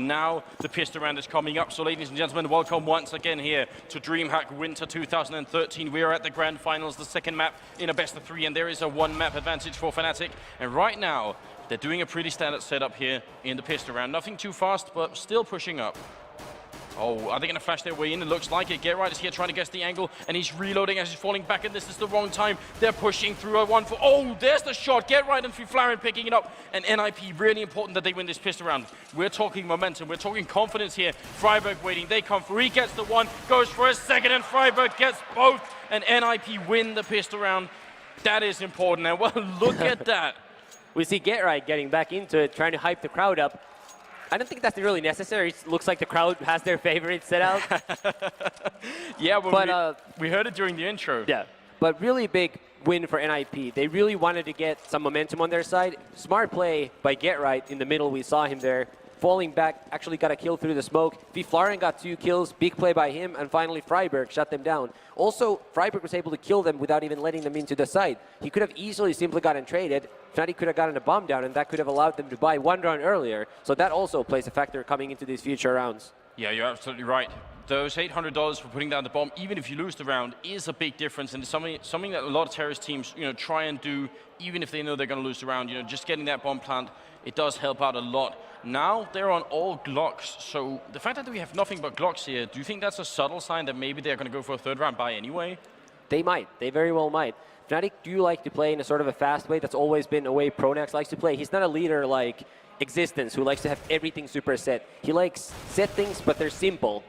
Now the pistol round is coming up, so ladies and gentlemen, welcome once again here to DreamHack Winter 2013. We are at the Grand Finals, the second map in a best of 3, and there is a 1-map advantage for Fnatic. And right now, they're doing a pretty standard setup here in the pistol round. Nothing too fast, but still pushing up. Oh, are they going to flash their way in? It looks like it. Get Right is here trying to guess the angle, and he's reloading as he's falling back, and this is the wrong time. They're pushing through a 1-4. Oh, there's the shot. Get Right and Flaren picking it up. And NIP, really important that they win this pistol round. We're talking momentum. We're talking confidence here. Freiburg waiting. They come through. He gets the 1, goes for a second, and Freiburg gets both. And NIP win the pistol round. That is important. And well, look at that. We see Get Right getting back into it, trying to hype the crowd up. I don't think that's really necessary. It looks like the crowd has their favorite set out. Yeah, but we heard it during the intro. Yeah, but really big win for NIP. They really wanted to get some momentum on their side. Smart play by Get Right in the middle. We saw him there. Falling back, actually got a kill through the smoke. Flaren got 2 kills, big play by him, and finally Freiburg shut them down. Also, Freiburg was able to kill them without even letting them into the side. He could have easily simply gotten traded. Fnatic could have gotten a bomb down, and that could have allowed them to buy 1 round earlier. So that also plays a factor coming into these future rounds. Yeah, you're absolutely right. Those $800 for putting down the bomb, even if you lose the round, is a big difference, and it's something that a lot of terrorist teams, try and do, even if they know they're going to lose the round. Just getting that bomb plant, it does help out a lot. Now they're on all Glocks, so the fact that we have nothing but Glocks here, do you think that's a subtle sign that maybe they're going to go for a 3rd round buy anyway? They might. They very well might. Fnatic do like to play in a sort of a fast way. That's always been a way Pronax likes to play. He's not a leader like Existence, who likes to have everything super set. He likes set things, but they're simple.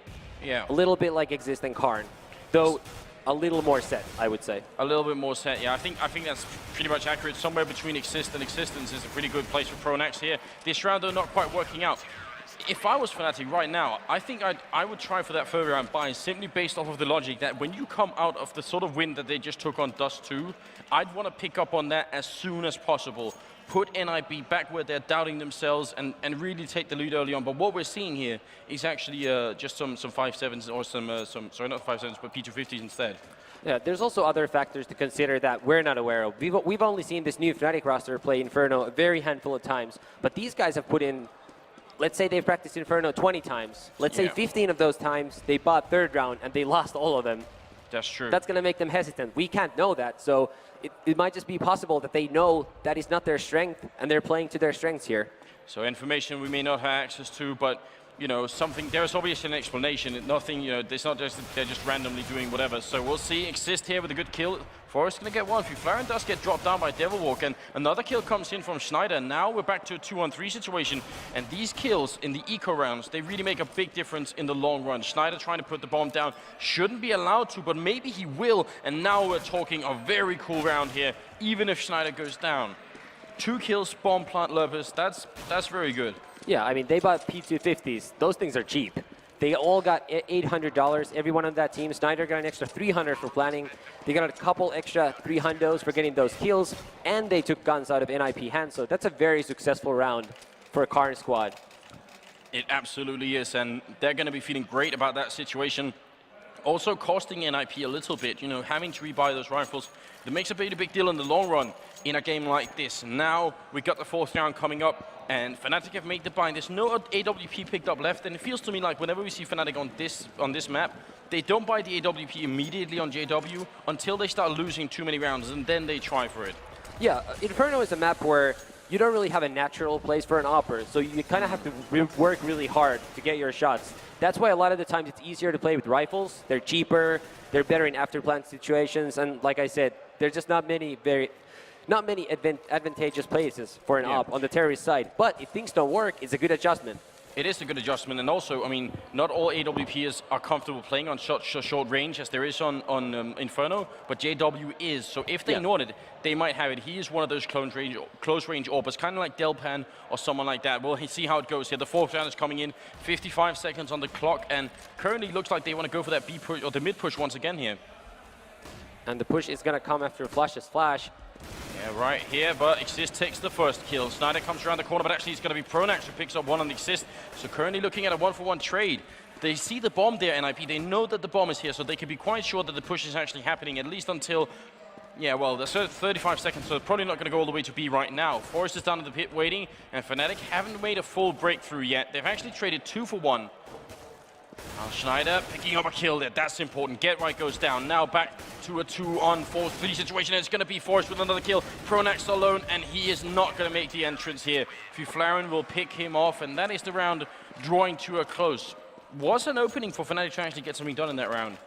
Yeah. A little bit like Exist and Karn, though a little more set, I would say. A little bit more set, yeah. I think that's pretty much accurate. Somewhere between Exist and Existence is a pretty good place for Pronax here. This round, though, not quite working out. If I was Fnatic right now, I think I would try for that 3rd round buy simply based off of the logic that when you come out of the sort of win that they just took on Dust 2, I'd want to pick up on that as soon as possible. Put NIP back where they're doubting themselves and really take the lead early on. But what we're seeing here is actually just some 5.7s or some sorry, not 5.7s, but P250s instead. Yeah, there's also other factors to consider that we're not aware of. We've only seen this new Fnatic roster play Inferno a very handful of times, but these guys have put in, let's say they've practiced Inferno 20 times. Let's say 15 of those times they bought 3rd round and they lost all of them. That's true. That's going to make them hesitant. We can't know that, so it might just be possible that they know that is not their strength and they're playing to their strengths here. So information we may not have access to, but something, there's obviously an explanation. Nothing, it's not just they're just randomly doing whatever. So we'll see. Exist here with a good kill. Forrest going to get 1. Flaren does get dropped down by Devilwalk, and another kill comes in from Schneider. Now we're back to a 2-on-3 situation, and these kills in the eco rounds, they really make a big difference in the long run. Schneider trying to put the bomb down, shouldn't be allowed to, but maybe he will, and now we're talking a very cool round here, even if Schneider goes down. 2 kills, bomb plant Lepus, that's very good. Yeah, I mean, they bought P250s. Those things are cheap. They all got $800, everyone on that team. Snyder got an extra $300 for planning. They got a couple extra $300s for getting those kills, and they took guns out of NIP hands. So that's a very successful round for a Karn squad. It absolutely is, and they're going to be feeling great about that situation. Also costing NIP a little bit, having to rebuy those rifles. That makes a pretty big deal in the long run in a game like this. Now we got the 4th round coming up, and Fnatic have made the buy. There's no AWP picked up left, and it feels to me like whenever we see Fnatic on this map, they don't buy the AWP immediately on JW until they start losing too many rounds, and then they try for it. Yeah, Inferno is a map where you don't really have a natural place for an opper, so you kind of have to work really hard to get your shots. That's why a lot of the times it's easier to play with rifles. They're cheaper, they're better in afterplant situations, and like I said, there's just not many advantageous places for an op on the terrorist side. But if things don't work, it's a good adjustment. It is a good adjustment, and also, I mean, not all AWPers are comfortable playing on short range as there is on Inferno, but JW is. So if they know it, they might have it. He is one of those close range AWPers, kind of like Delpan or someone like that. We'll see how it goes here. The 4th round is coming in, 55 seconds on the clock, and currently looks like they want to go for that B push or the mid push once again here. And the push is going to come after Flash's flash. Yeah, right here, but Exist takes the 1st kill. Snyder comes around the corner, but actually it's going to be Pronax who picks up 1 on Exist. So currently looking at a 1-for-1 trade. They see the bomb there, NIP. They know that the bomb is here, so they can be quite sure that the push is actually happening, at least until Yeah, well, there's 35 seconds, so probably not going to go all the way to B right now. Forest is down in the pit waiting, and Fnatic haven't made a full breakthrough yet. They've actually traded 2 for 1. Schneider picking up a kill there. That's important. Get Right goes down. Now back to a 2-on-4-3 situation. It's going to be Forrest with another kill. Pronax alone, and he is not going to make the entrance here. Fiflaren will pick him off, and that is the round drawing to a close. Was an opening for Fnatic to actually get something done in that round.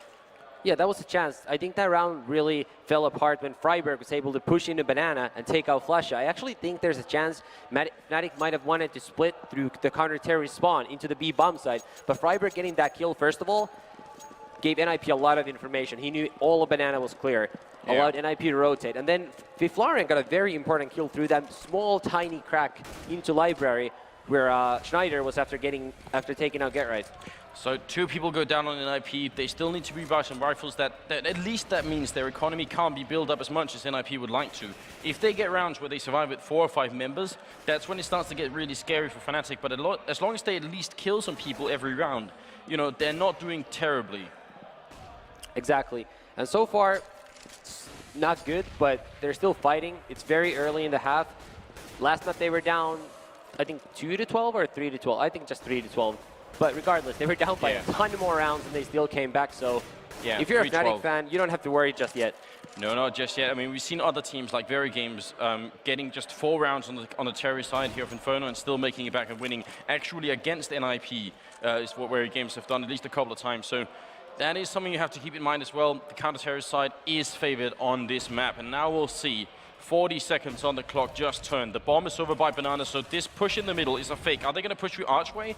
Yeah, that was a chance. I think that round really fell apart when Freiburg was able to push into Banana and take out Flusha. I actually think there's a chance Fnatic might have wanted to split through the counter-terrorist spawn into the B bomb side. But Freiburg getting that kill, first of all, gave NIP a lot of information. He knew all of Banana was clear, allowed NIP to rotate. And then Fiflaren got a very important kill through that small, tiny crack into Library, where Schneider was after taking out Get Right. So 2 people go down on NIP. They still need to rebuy some rifles. That at least that means their economy can't be built up as much as NIP would like to. If they get rounds where they survive with 4 or 5 members, that's when it starts to get really scary for Fnatic. But as long as they at least kill some people every round, you know, they're not doing terribly. Exactly. And so far, it's not good, but they're still fighting. It's very early in the half. Last map they were down, I think 2-12 or 3-12. I think just 3-12. But regardless, they were down by a ton more rounds and they still came back. So if you're a Fnatic fan, you don't have to worry just yet. No, not just yet. I mean, we've seen other teams like Very Games getting just 4 rounds on the Terry side here of Inferno and still making it back and winning. Actually against NIP is what Very Games have done at least a couple of times. So that is something you have to keep in mind as well. The counter-terror side is favored on this map. And now we'll see. 40 seconds on the clock just turned. The bomb is over by Banana, so this push in the middle is a fake. Are they going to push through Archway?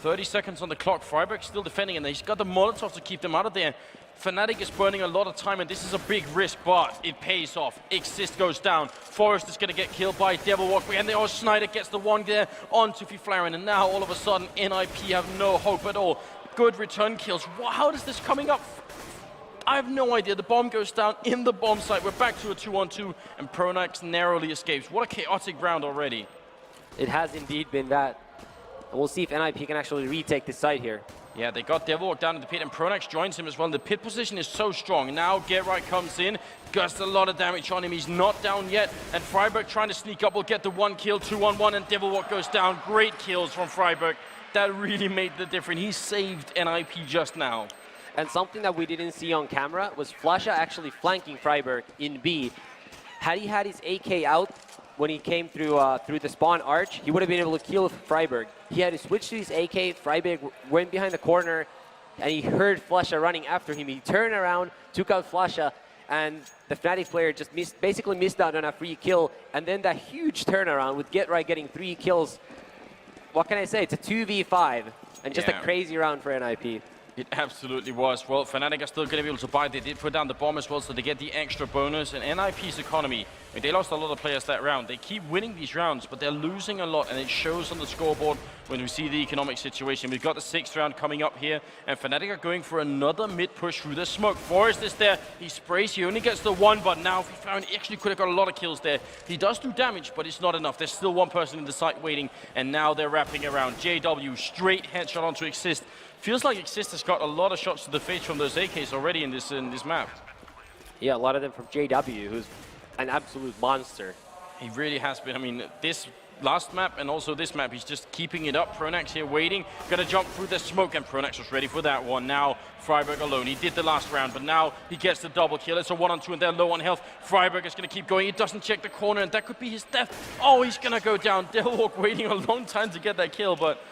30 seconds on the clock. Freiburg still defending, and he's got the Molotov to keep them out of there. Fnatic is burning a lot of time, and this is a big risk, but it pays off. Exist goes down. Forrest is going to get killed by Devilwalk, and then Schneider gets the one there onto Fiflaren, and now all of a sudden NIP have no hope at all. Good return kills. How is this coming up? I have no idea. The bomb goes down in the bomb site. We're back to a 2-on-2, and Pronax narrowly escapes. What a chaotic round already. It has indeed been that. And we'll see if NIP can actually retake this site here. Yeah, they got Devilwalk down in the pit, and Pronax joins him as well. The pit position is so strong. Now Get Right comes in, does a lot of damage on him. He's not down yet, and Freiburg trying to sneak up will get the 1 kill, 2-on-1, and Devilwalk goes down. Great kills from Freiburg. That really made the difference. He saved NIP just now. And something that we didn't see on camera was Flasha actually flanking Freiburg in B. Had he had his AK out when he came through the spawn arch, he would have been able to kill Freiburg. He had to switch to his AK. Freiburg went behind the corner, and he heard Flasha running after him. He turned around, took out Flasha, and the Fnatic player just basically missed out on a free kill. And then that huge turnaround with Get Right getting 3 kills. What can I say? It's a 2v5, and just a crazy round for NIP. It absolutely was. Well, Fnatic are still going to be able to buy. They did put down the bomb as well, so they get the extra bonus. And NIP's economy, I mean, they lost a lot of players that round. They keep winning these rounds, but they're losing a lot, and it shows on the scoreboard when we see the economic situation. We've got the 6th round coming up here, and Fnatic are going for another mid-push through the smoke. Forrest is there. He sprays. He only gets the 1, but now he actually could have got a lot of kills there. He does do damage, but it's not enough. There's still 1 person in the site waiting, and now they're wrapping around. JW, straight headshot onto Exist. Feels like Exist has got a lot of shots to the face from those AKs already in this map. Yeah, a lot of them from JW, who's an absolute monster. He really has been. I mean, this last map and also this map, he's just keeping it up. Pronax here waiting, gonna jump through the smoke, and Pronax was ready for that one. Now Freiburg alone. He did the last round, but now he gets the double kill. It's a 1-on-2, and they're low on health. Freiburg is gonna keep going. He doesn't check the corner, and that could be his death. Oh, he's gonna go down. Devilwalk waiting a long time to get that kill, but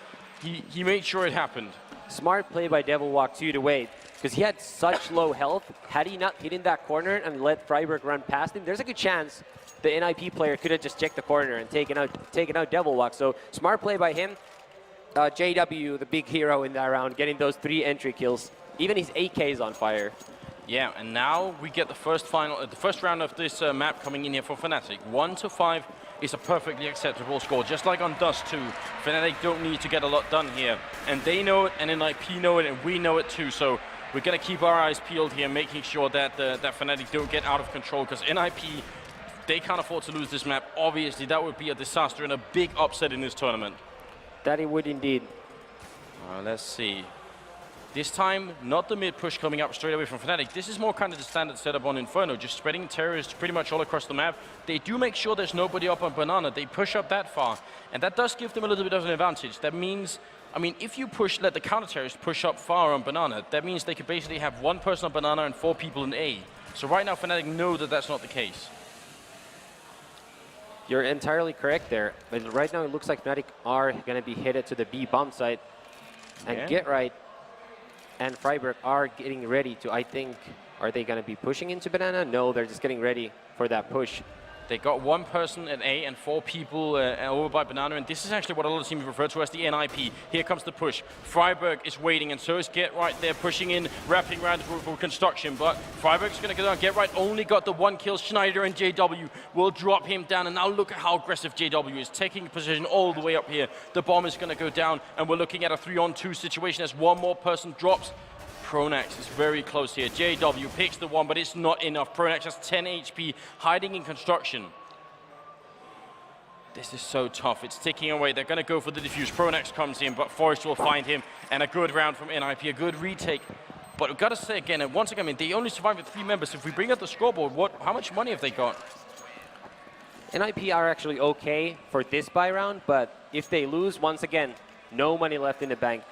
he made sure it happened. Smart play by Devilwalk too to wait, because he had such low health. Had he not hit in that corner and let Freiburg run past him, there's a good chance the NIP player could have just checked the corner and taken out Devilwalk. So smart play by him. JW, the big hero in that round, getting those 3 entry kills. Even his AK is on fire. Yeah, and now we get the first round of this map coming in here for Fnatic. 1-5 is a perfectly acceptable score, just like on Dust 2. Fnatic don't need to get a lot done here, and they know it, and NIP know it, and we know it too. So we're gonna keep our eyes peeled here, making sure that that Fnatic don't get out of control, because NIP, they can't afford to lose this map. Obviously, that would be a disaster and a big upset in this tournament. That it would indeed. Let's see. This time, not the mid push coming up straight away from Fnatic. This is more kind of the standard setup on Inferno, just spreading terrorists pretty much all across the map. They do make sure there's nobody up on Banana. They push up that far, and that does give them a little bit of an advantage. That means, I mean, if you let the counter terrorists push up far on Banana, that means they could basically have 1 person on Banana and 4 people in A. So right now, Fnatic know that that's not the case. You're entirely correct there. But right now, it looks like Fnatic are going to be headed to the B bomb site. And Get Right and Freiburg are getting ready to, I think, are they going to be pushing into Banana? No, they're just getting ready for that push. They got 1 person at A and 4 people over by Banana, and this is actually what a lot of teams refer to as the NIP. Here comes the push. Freiburg is waiting, and so is Get Right. They're pushing in, wrapping around for construction, but Freiburg's going to go down. Get Right only got the 1 kill. Schneider and JW will drop him down, and now look at how aggressive JW is, taking position all the way up here. The bomb is going to go down, and we're looking at a 3-on-2 situation as 1 more person drops. Pronax is very close here. JW picks the 1, but it's not enough. Pronax has 10 HP, hiding in construction. This is so tough. It's ticking away. They're going to go for the defuse. Pronax comes in, but Forrest will find him, and a good round from NIP, a good retake. But we've got to say again, and once again, I mean, they only survived with 3 members. If we bring up the scoreboard, how much money have they got? NIP are actually okay for this buy round, but if they lose, once again, no money left in the bank.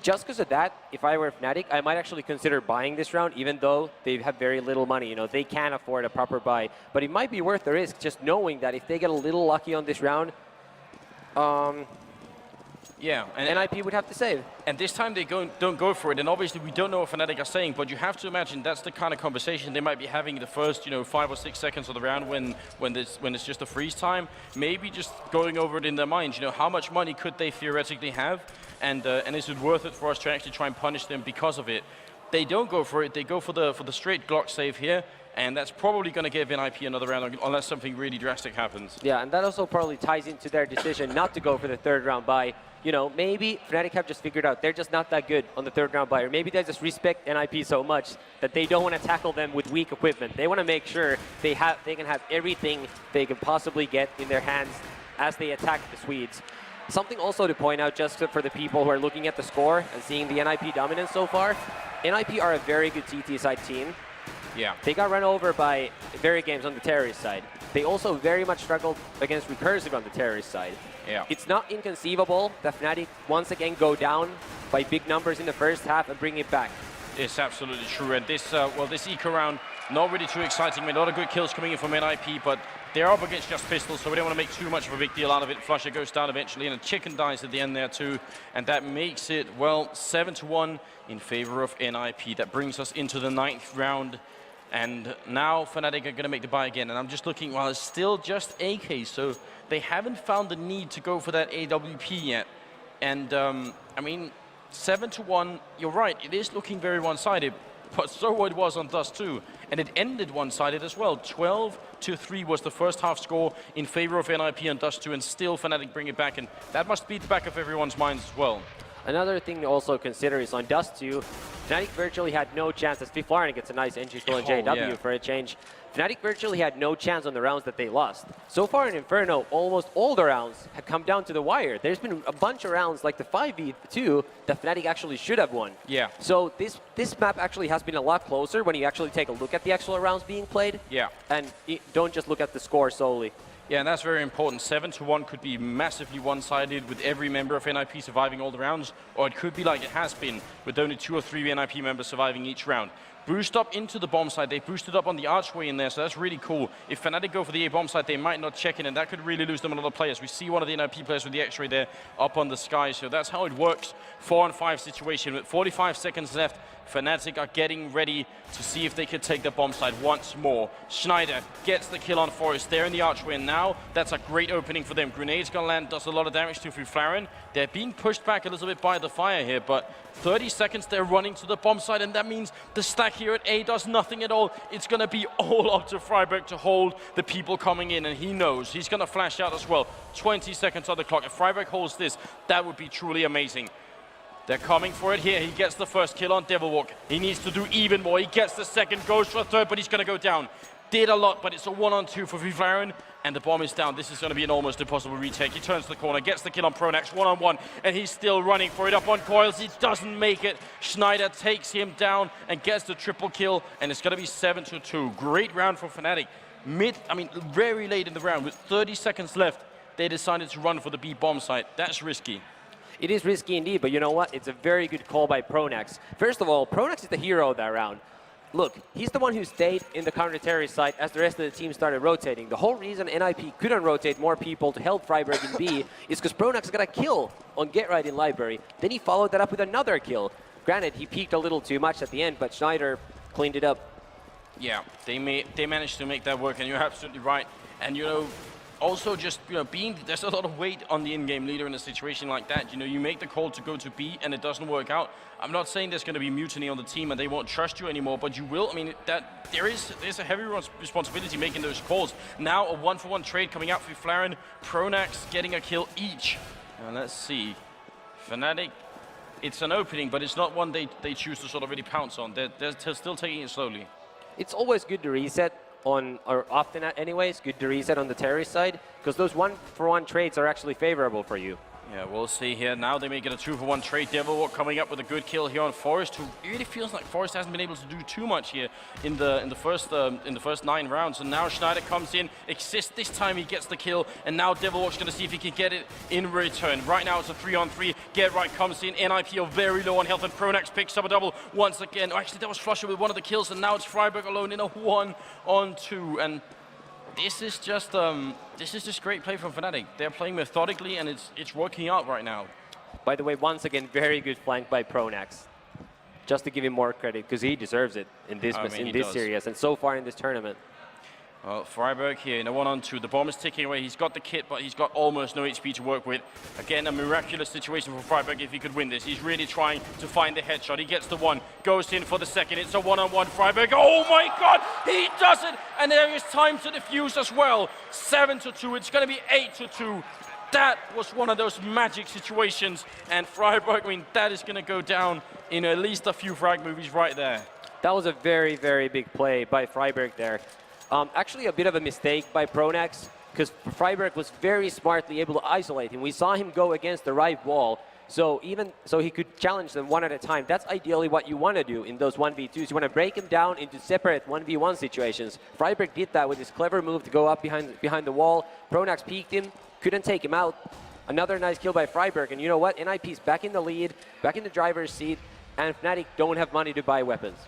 Just because of that, if I were Fnatic, I might actually consider buying this round, even though they have very little money. You know, they can't afford a proper buy. But it might be worth the risk, just knowing that if they get a little lucky on this round, yeah, and NIP would have to save. And this time they don't go for it. And obviously we don't know what Fnatic are saying, but you have to imagine that's the kind of conversation they might be having the first, 5 or 6 seconds of the round when it's just a freeze time. Maybe just going over it in their minds. How much money could they theoretically have, and is it worth it for us to actually try and punish them because of it? They don't go for it. They go for the straight Glock save here. And that's probably going to give NIP another round unless something really drastic happens. Yeah, and that also probably ties into their decision not to go for the 3rd round buy. Maybe Fnatic have just figured out they're just not that good on the 3rd round buy. Or maybe they just respect NIP so much that they don't want to tackle them with weak equipment. They want to make sure they can have everything they can possibly get in their hands as they attack the Swedes. Something also to point out, just for the people who are looking at the score and seeing the NIP dominance so far, NIP are a very good CT side team. Yeah. They got run over by Very Games on the terrorist side. They also very much struggled against Recursive on the terrorist side. Yeah. It's not inconceivable that Fnatic once again go down by big numbers in the first half and bring it back. It's absolutely true. And this, this eco round, not really too exciting. I mean, a lot of good kills coming in from NIP, but they're up against just pistols, so we don't want to make too much of a big deal out of it. Flusher goes down eventually, and a chicken dies at the end there too. And that makes it, 7-1 in favor of NIP. That brings us into the 9th round. And now Fnatic are going to make the buy again. And I'm just looking, well, it's still just AK, so they haven't found the need to go for that AWP yet. And, I mean, 7-1, you're right, it is looking very one-sided, but so it was on Dust 2. And it ended one-sided as well. 12-3 was the first half score in favor of NIP on Dust 2, and still Fnatic bring it back. And that must be at the back of everyone's minds as well. Another thing to also consider is on Dust 2, Fnatic virtually had no chance, as Fiflaren gets a nice entry kill on JW for a change. Fnatic virtually had no chance on the rounds that they lost. So far in Inferno, almost all the rounds have come down to the wire. There's been a bunch of rounds, like the 5v2, that Fnatic actually should have won. Yeah. So this map actually has been a lot closer when you actually take a look at the actual rounds being played. Yeah. And don't just look at the score solely. Yeah, and that's very important. 7-1 could be massively one-sided with every member of NIP surviving all the rounds, or it could be like it has been, with only 2 or 3 NIP members surviving each round. Boost up into the bomb side. They boosted up on the archway in there, so that's really cool. If Fnatic go for the A bomb side, they might not check in, and that could really lose them a lot of players. We see one of the NIP players with the X-ray there up on the sky, so that's how it works. 4-on-5 situation with 45 seconds left. Fnatic are getting ready to see if they could take the bomb side once more. Schneider gets the kill on Forrest there in the archway, and now that's a great opening for them. Grenade's gonna land, does a lot of damage to Fiflaren. They're being pushed back a little bit by the fire here, but 30 seconds they're running to the bomb side, and that means the stack here at A does nothing at all. It's gonna be all up to Freiburg to hold the people coming in, and he knows he's gonna flash out as well. 20 seconds on the clock. If Freiburg holds this, that would be truly amazing. They're coming for it here. He gets the first kill on Devilwalk. He needs to do even more. He gets the second, goes for a third, but he's going to go down. Did a lot, but it's a 1-on-2 for Fiflaren, and the bomb is down. This is going to be an almost impossible retake. He turns the corner, gets the kill on Pronax, one-on-one, and he's still running for it up on Coils. He doesn't make it. Schneider takes him down and gets the triple kill, and it's going to be 7-2. Great round for Fnatic. Very late in the round, with 30 seconds left, they decided to run for the B bomb site. That's risky. It is risky indeed, but you know what? It's a very good call by Pronax. First of all, Pronax is the hero of that round. Look, he's the one who stayed in the counter-terrorist site as the rest of the team started rotating. The whole reason NIP couldn't rotate more people to help Freiburg in B is because Pronax got a kill on Get Right in Library. Then he followed that up with another kill. Granted, he peaked a little too much at the end, but Schneider cleaned it up. Yeah, they managed to make that work, and you're absolutely right. And also just there's a lot of weight on the in-game leader in a situation like that. You make the call to go to B and it doesn't work out. I'm not saying there's going to be mutiny on the team and they won't trust you anymore, but you will. There's a heavy responsibility making those calls. Now a 1-for-1 trade coming out for Flaren, Pronax getting a kill each. And let's see, Fnatic. It's an opening, but it's not one they choose to sort of really pounce on. They're still taking it slowly. It's always good to reset on, or often anyways, good to reset on the terrorist side, because those 1-for-1 trades are actually favorable for you. Yeah, we'll see here. Now they make it a 2-for-1 trade. Devilwalk coming up with a good kill here on Forest, who really feels like Forest hasn't been able to do too much here in the first 9 rounds. And now Schneider comes in, Exist. This time he gets the kill, and now Devilwalk's going to see if he can get it in return. Right now it's a 3-on-3. Get Right comes in. NIP are very low on health, and Pronax picks up a double once again. Oh, actually, that was Flusher with one of the kills, and now it's Freiburg alone in a 1-on-2. And this is just great play from Fnatic. They're playing methodically, and it's working out right now. By the way, once again, very good flank by Pronax. Just to give him more credit, because he deserves it in this series, and so far in this tournament. Well, Freiburg here in a 1-on-2. The bomb is ticking away. He's got the kit, but he's got almost no HP to work with. Again, a miraculous situation for Freiburg if he could win this. He's really trying to find the headshot. He gets the one, goes in for the second. It's a 1-on-1 Freiburg. Oh my God, he does it! And there is time to defuse as well. 7-2, it's gonna be 8-2. That was one of those magic situations. And Freiburg, that is gonna go down in at least a few frag movies right there. That was a very, very big play by Freiburg there. Actually, a bit of a mistake by Pronax, because Freiburg was very smartly able to isolate him. We saw him go against the right wall, so he could challenge them one at a time. That's ideally what you want to do in those 1v2s. You want to break him down into separate 1v1 situations. Freiburg did that with his clever move to go up behind the wall. Pronax peeked him, couldn't take him out. Another nice kill by Freiburg, and you know what? NIP's back in the lead, back in the driver's seat, and Fnatic don't have money to buy weapons.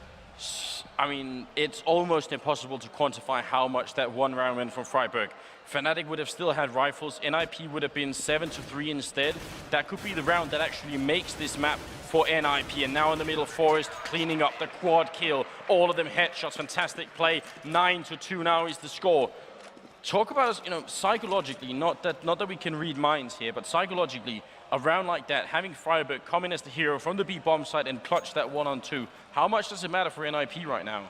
It's almost impossible to quantify how much that one round went from Freiburg. Fnatic would have still had rifles. NIP would have been 7-3 instead. That could be the round that actually makes this map for NIP. And now in the middle, Forest cleaning up the quad kill. All of them headshots, fantastic play. 9-2 now is the score. Talk about, psychologically, not that we can read minds here, but psychologically, a round like that, having Freiburg come in as the hero from the B bomb site and clutch that 1-on-2, how much does it matter for NIP right now?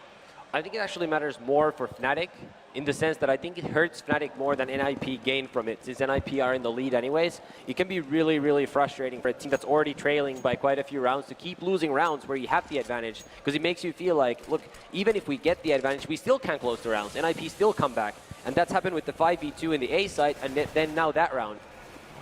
I think it actually matters more for Fnatic, in the sense that I think it hurts Fnatic more than NIP gain from it. Since NIP are in the lead anyways, it can be really, really frustrating for a team that's already trailing by quite a few rounds to keep losing rounds where you have the advantage, because it makes you feel like, look, even if we get the advantage, we still can't close the rounds. NIP still come back. And that's happened with the 5v2 in the A site, and then now that round.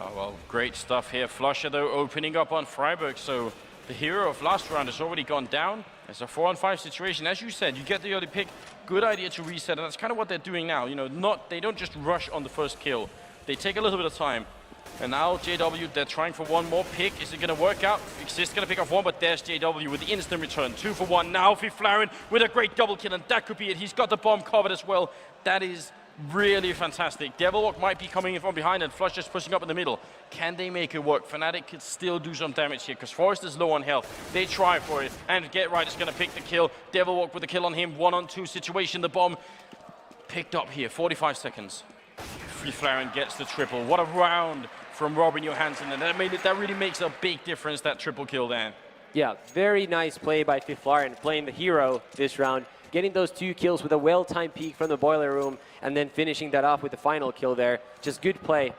Oh, well, great stuff here. Flusher, though, opening up on Freiburg. So the hero of last round has already gone down. It's a 4-on-5 situation. As you said, you get the early pick. Good idea to reset, and that's kind of what they're doing now. They don't just rush on the first kill. They take a little bit of time. And now JW, they're trying for one more pick. Is it going to work out? Exist going to pick off one, but there's JW with the instant return. 2-for-1 now for Flaren with a great double kill, and that could be it. He's got the bomb covered as well. That is really fantastic. Devilwalk might be coming in from behind, and Flush just pushing up in the middle. Can they make it work? Fnatic could still do some damage here, because Forest is low on health. They try for it, and Get Right is going to pick the kill. Devilwalk with the kill on him. 1-on-2 situation. The bomb picked up here. 45 seconds. Flaren gets the triple. What a round from Robin Johansson, and that really makes a big difference, that triple kill there. Yeah, very nice play by Flaren, playing the hero this round. Getting those 2 kills with a well-timed peek from the boiler room, and then finishing that off with the final kill there. Just good play.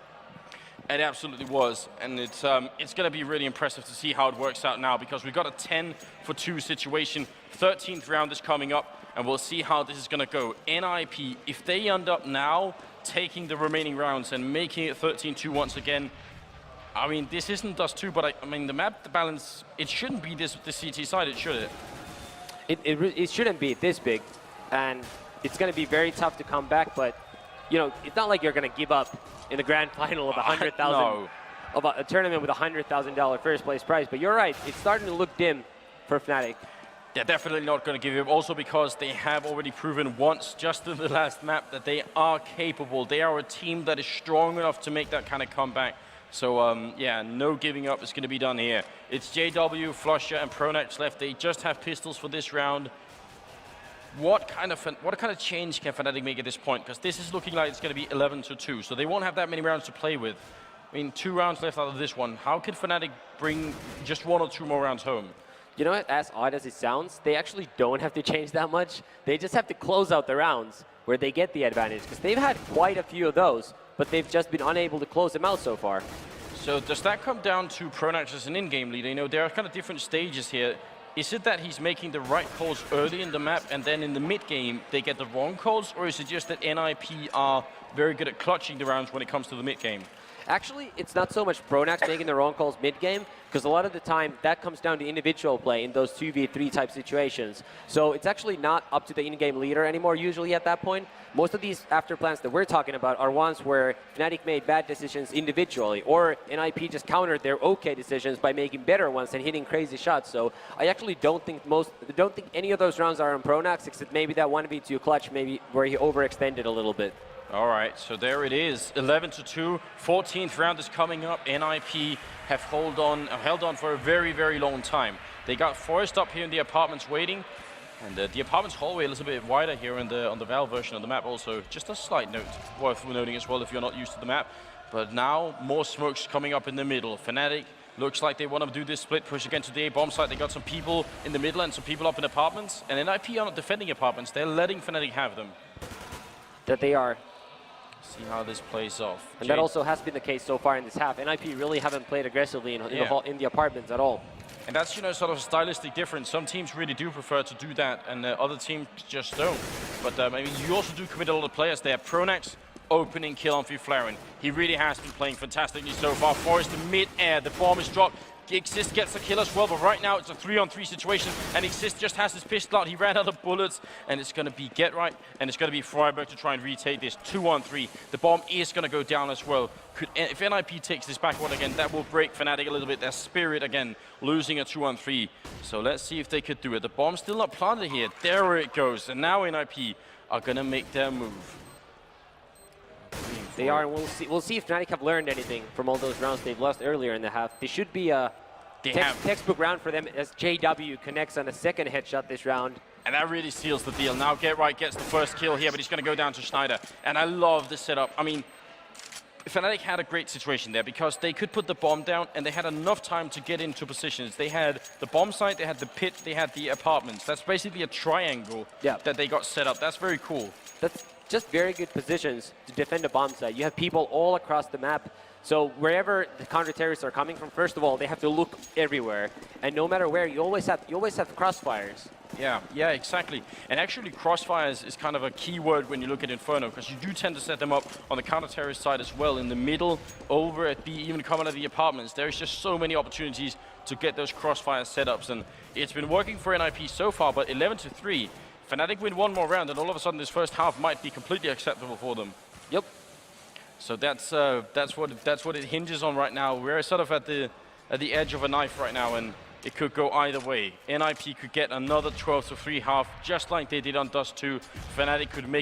It absolutely was, and it's going to be really impressive to see how it works out now, because we've got a 10-for-2 situation. 13th round is coming up, and we'll see how this is going to go. NIP, if they end up now taking the remaining rounds and making it 13-2 once again. I mean, this isn't Dust 2, but I mean, the map, the balance, it shouldn't be this CT side, should it? It shouldn't be this big, and it's going to be very tough to come back, but, you know, it's not like you're going to give up in the grand final of 100,000, no. of a tournament with $100,000 first place prize, but you're right, it's starting to look dim for Fnatic. They're definitely not going to give up, also because they have already proven once, just in the last map, that they are capable. They are a team that is strong enough to make that kind of comeback. So, yeah, no giving up is going to be done here. It's JW, Flusher, and Pronax left. They just have pistols for this round. What kind of change can Fnatic make at this point? Because this is looking like it's going to be 11-2, so they won't have that many rounds to play with. I mean, 2 rounds left out of this one. How can Fnatic bring just 1 or 2 more rounds home? You know what, as odd as it sounds, they actually don't have to change that much. They just have to close out the rounds where they get the advantage, because they've had quite a few of those, but they've just been unable to close them out so far. So does that come down to Pronax as an in-game leader? You know, there are kind of different stages here. Is it that he's making the right calls early in the map, and then in the mid-game they get the wrong calls, or is it just that NIP are very good at clutching the rounds when it comes to the mid-game? Actually, it's not so much Pronax making the wrong calls mid-game, because a lot of the time that comes down to individual play in those 2v3 type situations. So it's actually not up to the in-game leader anymore usually at that point. Most of these after plans that we're talking about are ones where Fnatic made bad decisions individually, or NIP just countered their okay decisions by making better ones and hitting crazy shots. So I actually don't think any of those rounds are on Pronax, except maybe that 1v2 clutch, maybe where he overextended a little bit. All right, so there it is, 11-2. 14th round is coming up. NIP have held on for a very, very long time. They got Forest up here in the apartments waiting, and the apartments hallway a little bit wider here on the Valve version of the map. Also, just a slight note worth noting as well if you're not used to the map. But now more smokes coming up in the middle. Fnatic looks like they want to do this split push again to the A bomb site. They got some people in the middle and some people up in apartments, and NIP are not defending apartments. They're letting Fnatic have them. That they are. See how this plays off. And that also has been the case so far in this half. NIP really haven't played aggressively in the apartments at all. And that's, you know, sort of a stylistic difference. Some teams really do prefer to do that, and other teams just don't. But I mean, you also do commit a lot of players there. Pronax opening kill on Flaren. He really has been playing fantastically so far. Forest in mid-air, the bomb is dropped. Exist gets the kill as well, but right now it's a 3-on-3 situation, and Exist just has his pistol out. He ran out of bullets, and it's going to be Get Right, and it's going to be Freiburg to try and retake this 2-on-3. The bomb is going to go down as well. If NIP takes this back one again, that will break Fnatic a little bit. Their spirit again, losing a 2-on-3. So let's see if they could do it. The bomb's still not planted here. There it goes, and now NIP are going to make their move. They are, and we'll see if Fnatic have learned anything from all those rounds they've lost earlier in the half. They should be a textbook round for them as JW connects on a second headshot this round. And that really seals the deal. Now Get Right gets the first kill here, but he's going to go down to Schneider. And I love the setup. I mean, Fnatic had a great situation there because they could put the bomb down and they had enough time to get into positions. They had the bomb site, they had the pit, they had the apartments. That's basically a triangle that they got set up. That's very cool. That's just very good positions to defend a bomb site. You have people all across the map. So wherever the counter-terrorists are coming from, first of all, they have to look everywhere. And no matter where, you always have crossfires. Yeah, exactly. And actually, crossfires is kind of a key word when you look at Inferno, because you do tend to set them up on the counter-terrorist side as well, in the middle, over at B, even coming out of the apartments. There's just so many opportunities to get those crossfire setups, and it's been working for NIP so far, but 11-3. Fnatic win one more round, and all of a sudden this first half might be completely acceptable for them. Yep. So that's what it hinges on right now. We're sort of at the edge of a knife right now, and it could go either way. NIP could get another 12-3 half, just like they did on Dust 2. Fnatic could make